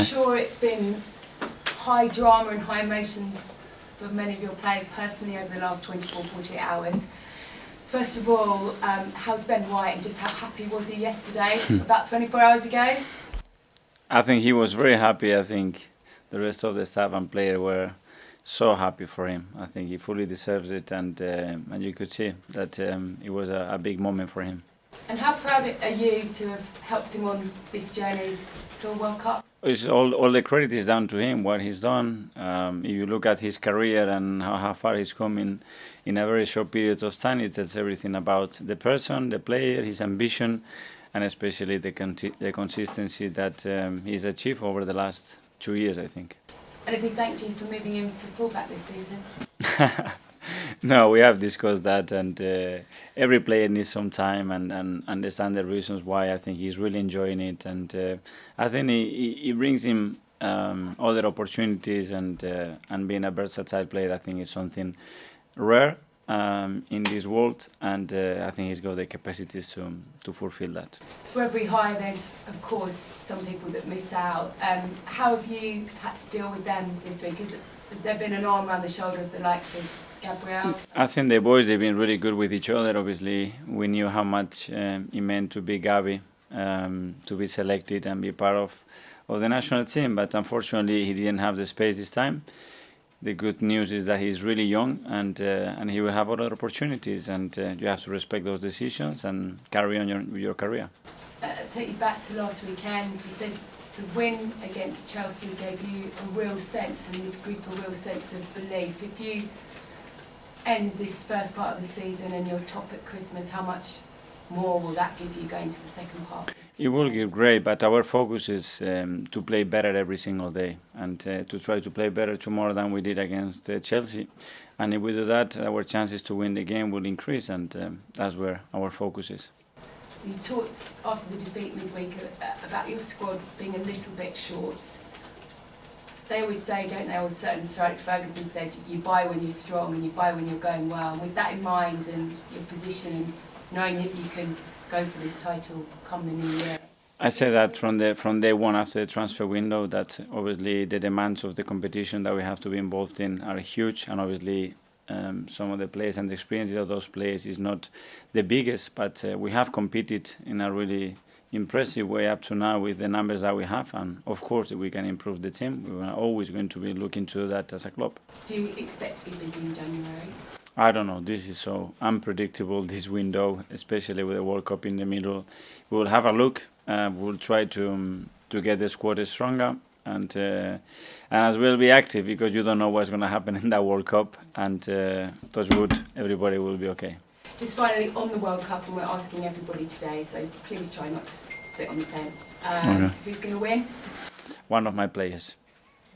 sure it's been high drama and high emotions for many of your players personally over the last 24, 48 hours. First of all, how's Ben White and just how happy was he yesterday, about 24 hours ago? I think he was very happy. I think the rest of the staff and players were so happy for him. I think he fully deserves it, and you could see that it was a big moment for him. And how proud are you to have helped him on this journey to a World Cup? It's all the credit is down to him, what he's done. If you look at his career and how far he's come in a very short period of time, it tells everything about the person, the player, his ambition, and especially the consistency that he's achieved over the last 2 years, I think. And has he thanked you for moving him to fullback this season? No, we have discussed that, and every player needs some time and understand the reasons why. I think he's really enjoying it, and I think he brings him other opportunities, and being a versatile player, I think is something rare in this world, and I think he's got the capacities to fulfill that. For every hire, there's of course some people that miss out. How have you had to deal with them this week? Has there been an arm around the shoulder of the likes of Gabriel? I think the boys, they've been really good with each other. Obviously, we knew how much it meant to be Gabi, to be selected and be part of the national team, but unfortunately he didn't have the space this time. The good news is that he's really young, and he will have other opportunities, and you have to respect those decisions and carry on your career. Take you back to last weekend. You said the win against Chelsea gave you a real sense, and this group a real sense of belief. If you end this first part of the season and you're top at Christmas, how much more will that give you going to the second part? It will give great, but our focus is to play better every single day, and to try to play better tomorrow than we did against Chelsea. And if we do that, our chances to win the game will increase, and that's where our focus is. You talked after the defeat midweek about your squad being a little bit short. They always say, don't they, or certain Sir Alex Ferguson said, you buy when you're strong and you buy when you're going well. And with that in mind and your position and knowing that you can go for this title come the new year? I say that from day one after the transfer window, that obviously the demands of the competition that we have to be involved in are huge, and obviously some of the players and the experience of those players is not the biggest, but we have competed in a really impressive way up to now with the numbers that we have, and of course if we can improve the team, we are always going to be looking to that as a club. Do you expect to be busy in January? I don't know, this is so unpredictable, this window, especially with the World Cup in the middle. We will have a look, we'll try to get the squad stronger, and as well be active, because you don't know what's going to happen in that World Cup, and touch wood, everybody will be okay. Just finally on the World Cup, and we're asking everybody today, so please try not to sit on the fence. Okay. Who's going to win? One of my players.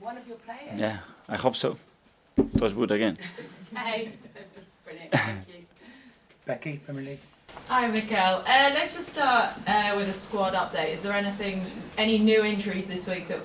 One of your players? Yeah, I hope so. Touch wood again. Hey, brilliant, thank you. Becky, Premier League. Hi, Mikel. Let's just start with a squad update. Is there any new injuries this week that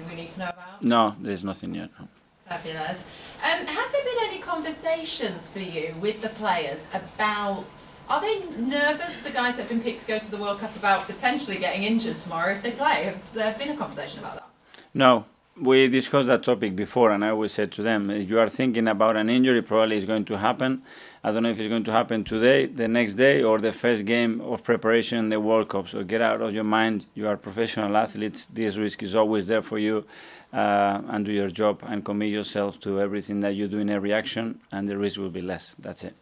we need to know about? No, there's nothing yet. No. Fabulous. Has there been any conversations for you with the players about, are they nervous, the guys that have been picked to go to the World Cup, about potentially getting injured tomorrow if they play? Has there been a conversation about that? No, we discussed that topic before, and I always said to them, if you are thinking about an injury, probably it's going to happen. I don't know if it's going to happen today, the next day, or the first game of preparation in the World Cup. So get out of your mind. You are professional athletes. This risk is always there for you. And do your job and commit yourself to everything that you do in every action, and the risk will be less. That's it.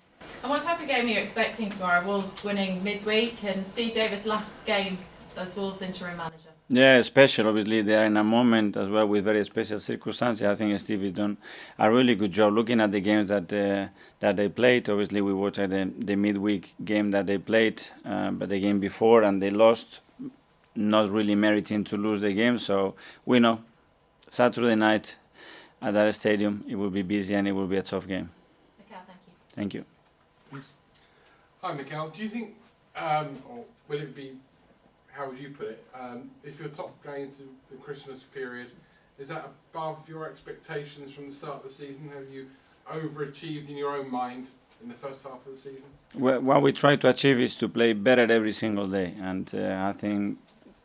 And what type of game are you expecting tomorrow? Wolves winning midweek, and Steve Davis' last game as Wolves interim manager. Yeah, special. Obviously, they are in a moment as well with very special circumstances. I think Steve has done a really good job looking at the games that they played. Obviously, we watched the midweek game that they played, but the game before, and they lost, not really meriting to lose the game. So we know Saturday night at that stadium, it will be busy and it will be a tough game. Mikel, Thank thank you. you. Hi, Mikel. Do you think, or will it be, how would you put it, if you're top going into the Christmas period, is that above your expectations from the start of the season? Have you overachieved in your own mind in the first half of the season? Well, what we try to achieve is to play better every single day, and I think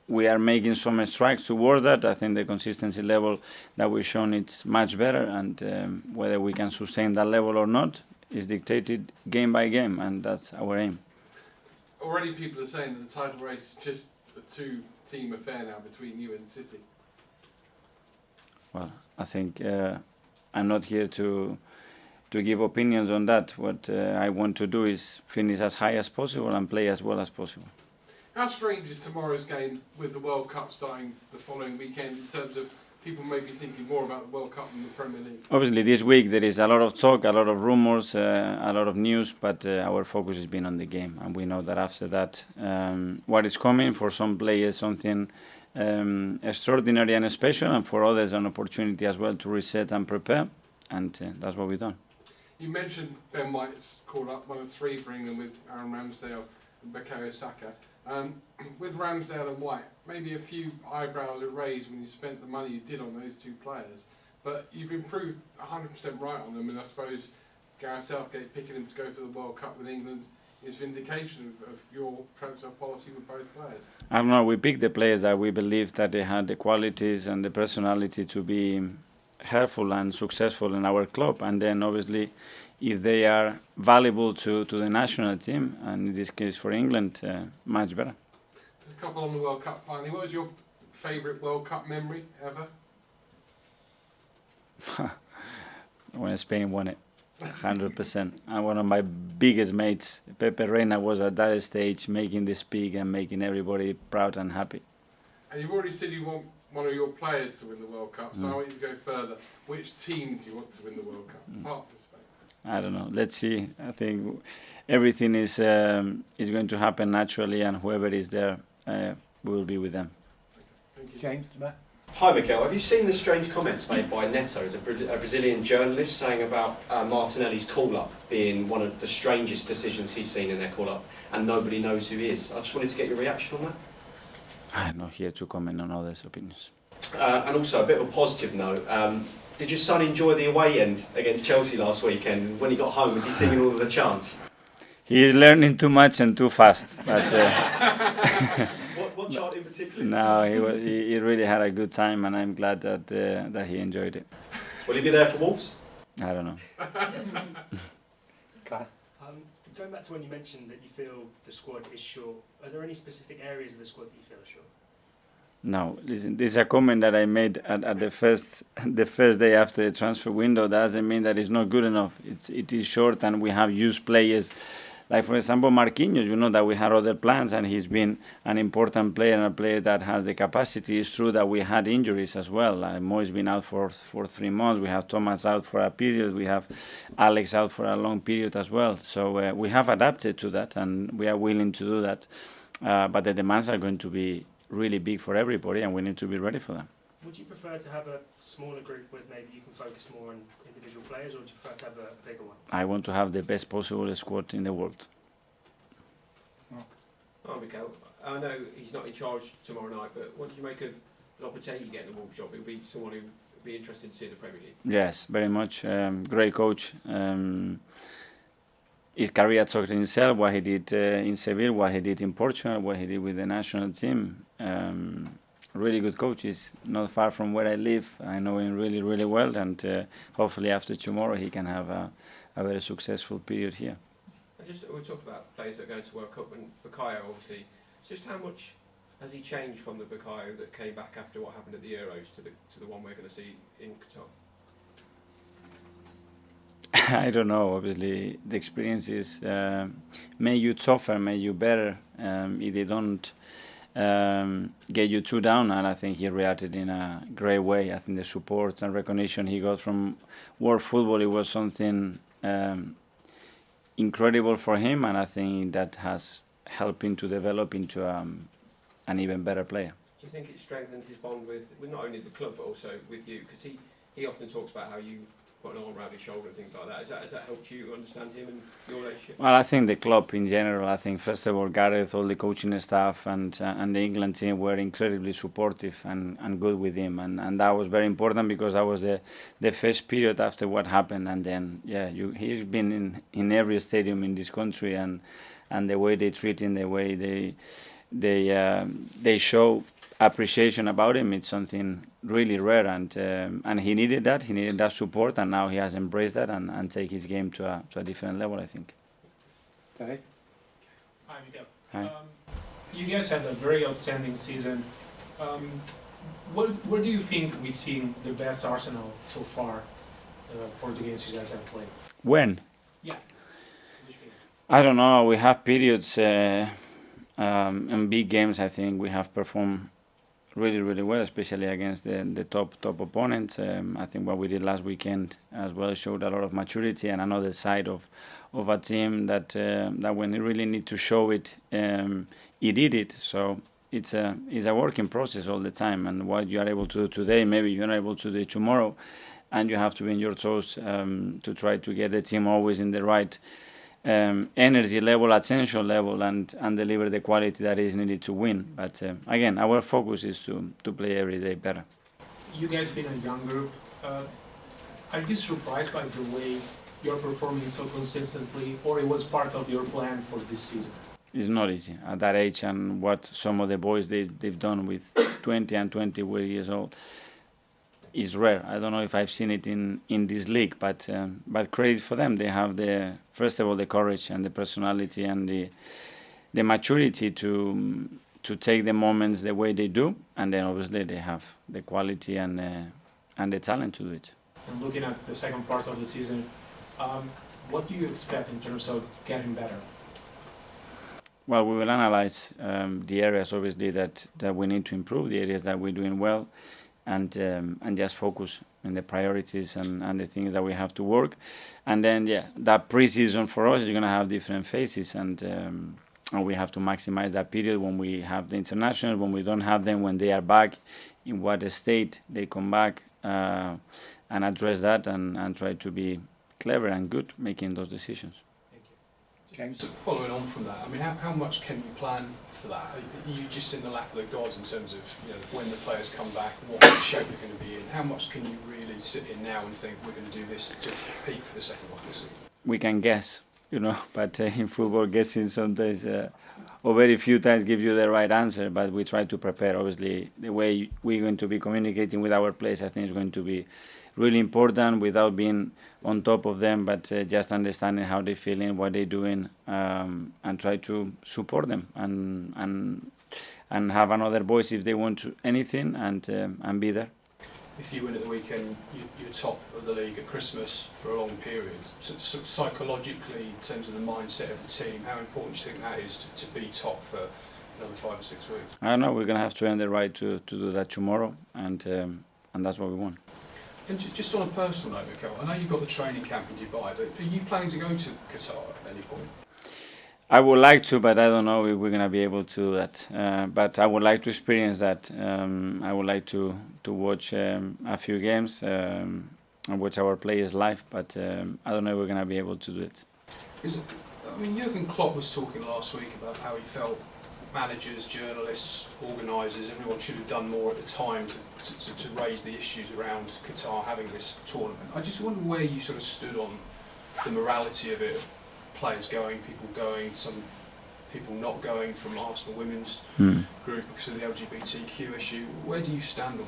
we are making some strides towards that. I think the consistency level that we've shown it's much better, and whether we can sustain that level or not is dictated game by game, and that's our aim. Already people are saying that the title race is just a two-team affair now between you and City. Well, I think I'm not here to give opinions on that. What I want to do is finish as high as possible and play as well as possible. How strange is tomorrow's game with the World Cup starting the following weekend in terms of people may be thinking more about the World Cup than the Premier League? Obviously, this week there is a lot of talk, a lot of rumors, a lot of news, but our focus has been on the game, and we know that after that, what is coming for some players, something extraordinary and special, and for others, an opportunity as well to reset and prepare, and that's what we've done. You mentioned Ben White's called up one of three for England with Aaron Ramsdale and Bukayo Saka. With Ramsdale and White, maybe a few eyebrows are raised when you spent the money you did on those two players, but you've been proved 100% right on them, and I suppose Gareth Southgate picking him to go for the World Cup with England is vindication of your transfer policy with both players. I don't know, we picked the players that we believe that they had the qualities and the personality to be helpful and successful in our club, and then obviously if they are valuable to the national team, and in this case for England, much better. Just a couple on the World Cup finally. What was your favourite World Cup memory ever? When Spain won it, 100%. And one of my biggest mates, Pepe Reina, was at that stage making the speak and making everybody proud and happy. And you've already said you want one of your players to win the World Cup, so I want you to go further. Which team do you want to win the World Cup, apart from Spain? I don't know. Let's see. I think everything is going to happen naturally, and whoever is there, we will be with them. Thank you. James, to back. Hi Mikel, have you seen the strange comments made by Neto, a Brazilian journalist, saying about Martinelli's call-up being one of the strangest decisions he's seen in their call-up, and nobody knows who he is? I just wanted to get your reaction on that. I'm not here to comment on others' opinions. And also, a bit of a positive note, did your son enjoy the away end against Chelsea last weekend? When he got home, was he singing all of the chants? He is learning too much and too fast, but What chant in particular? no, he really had a good time, and I'm glad that he enjoyed it. Will he be there for Wolves? I don't know. Claire. Going back to when you mentioned that you feel the squad is short, are there any specific areas of the squad that you feel are short? No, listen, this is a comment that I made at the first day after the transfer window. That doesn't mean that it's not good enough. It is short, and we have used players. Like, for example, Marquinhos, you know that we had other plans, and he's been an important player and a player that has the capacity. It's true that we had injuries as well. Mo's been out for 3 months. We have Thomas out for a period. We have Alex out for a long period as well. So we have adapted to that, and we are willing to do that. But the demands are going to be really big for everybody, and we need to be ready for them. Would you prefer to have a smaller group where maybe you can focus more on individual players, or would you prefer to have a bigger one? I want to have the best possible squad in the world. Oh, Mikel, I know he's not in charge tomorrow night, but what do you make of Lopetegui getting the Wolves job? He'll be someone who would be interested to see in the Premier League. Yes, very much. Great coach. His career talked in itself, what he did in Seville, what he did in Portugal, what he did with the national team. Really good coach. He's not far from where I live. I know him really, really well, and hopefully after tomorrow he can have a very successful period here. We talked about players that are going to World Cup, and Bukayo obviously. Just how much has he changed from the Bukayo that came back after what happened at the Euros to the one we're going to see in Qatar? I don't know. Obviously, the experiences make you tougher, make you better. If they don't get you too down, and I think he reacted in a great way. I think the support and recognition he got from world football, it was something incredible for him, and I think that has helped him to develop into an even better player. Do you think it strengthened his bond with not only the club but also with you? Because he often talks about how you put an arm around his shoulder and things like that. Has that helped you understand him and your relationship? Well, I think the club in general, I think first of all Gareth, all the coaching staff and the England team were incredibly supportive and good with him, and that was very important because that was the first period after what happened, and then he's been in every stadium in this country, and the way they treat him, the way they show appreciation about him. It's something really rare, and he needed that. He needed that support, and now he has embraced that and take his game to a different level, I think. Becky? Hi, Mikel. Hi. You guys had a very outstanding season. Where do you think we've seen the best Arsenal so far for the games you guys have played? When? Yeah. Which game? I don't know. We have periods in big games. I think we have performed really well, especially against the top opponents. I think what we did last weekend as well showed a lot of maturity and another side of a team that when they really need to show it, he did it. So it's a working process all the time, and what you are able to do today, maybe you're not able to do tomorrow, and you have to be in your toes to try to get the team always in the right energy level, attention level, and deliver the quality that is needed to win. But again, our focus is to play every day better. You guys being a young group, are you surprised by the way you're performing so consistently, or it was part of your plan for this season? It's not easy at that age, and what some of the boys they've done with 20 and 21 years old is rare. I don't know if I've seen it in this league, but credit for them. They have first of all the courage and the personality and the maturity to take the moments the way they do, and then obviously they have the quality and the talent to do it. And looking at the second part of the season, what do you expect in terms of getting better? Well, we will analyze the areas obviously that we need to improve, the areas that we're doing well, and just focus on the priorities and the things that we have to work. And then that pre-season for us is going to have different phases, and we have to maximize that period when we have the international, when we don't have them, when they are back, in what state they come back, and address that and try to be clever and good making those decisions. James? So following on from that, I mean, how much can you plan for that? Are you just in the lap of the gods in terms of when the players come back, what shape they're going to be in? How much can you really sit in now and think we're going to do this to peak for the second one this season? We can guess, but in football, guessing sometimes or very few times give you the right answer. But we try to prepare. Obviously, the way we're going to be communicating with our players, I think, is going to be really important without being on top of them, but just understanding how they're feeling, what they're doing, and try to support them and have another voice if they want to anything and be there. If you win at the weekend, you're top of the league at Christmas for a long period. So psychologically, in terms of the mindset of the team, how important do you think that is to be top for another 5 or 6 weeks? I don't know. We're gonna have to earn the right to do that tomorrow, and that's what we want. And just on a personal note, Mikel, I know you've got the training camp in Dubai, but are you planning to go to Qatar at any point? I would like to, but I don't know if we're gonna be able to do that. But I would like to experience that. I would like to watch a few games and watch our players live, but I don't know if we're gonna be able to do it. I mean, Jurgen Klopp was talking last week about how he felt managers, journalists, organisers, everyone should have done more at the time to raise the issues around Qatar having this tournament. I just wonder where you sort of stood on the morality of it, players going, people going, some people not going from Arsenal women's group because of the LGBTQ issue. Where do you stand on all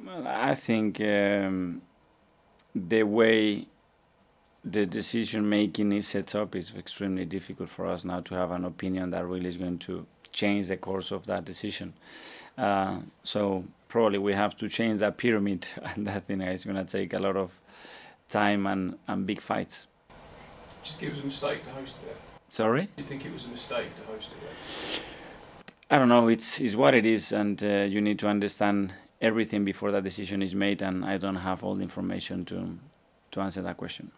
that? Well, I think the way the decision making is set up is extremely difficult for us now to have an opinion that really is going to change the course of that decision. So probably we have to change that pyramid, and I think it's going to take a lot of time and big fights. Do you think it was a mistake to host it there? Sorry? Do you think it was a mistake to host it there? I don't know. It's what it is, and you need to understand everything before that decision is made, and I don't have all the information to answer that question.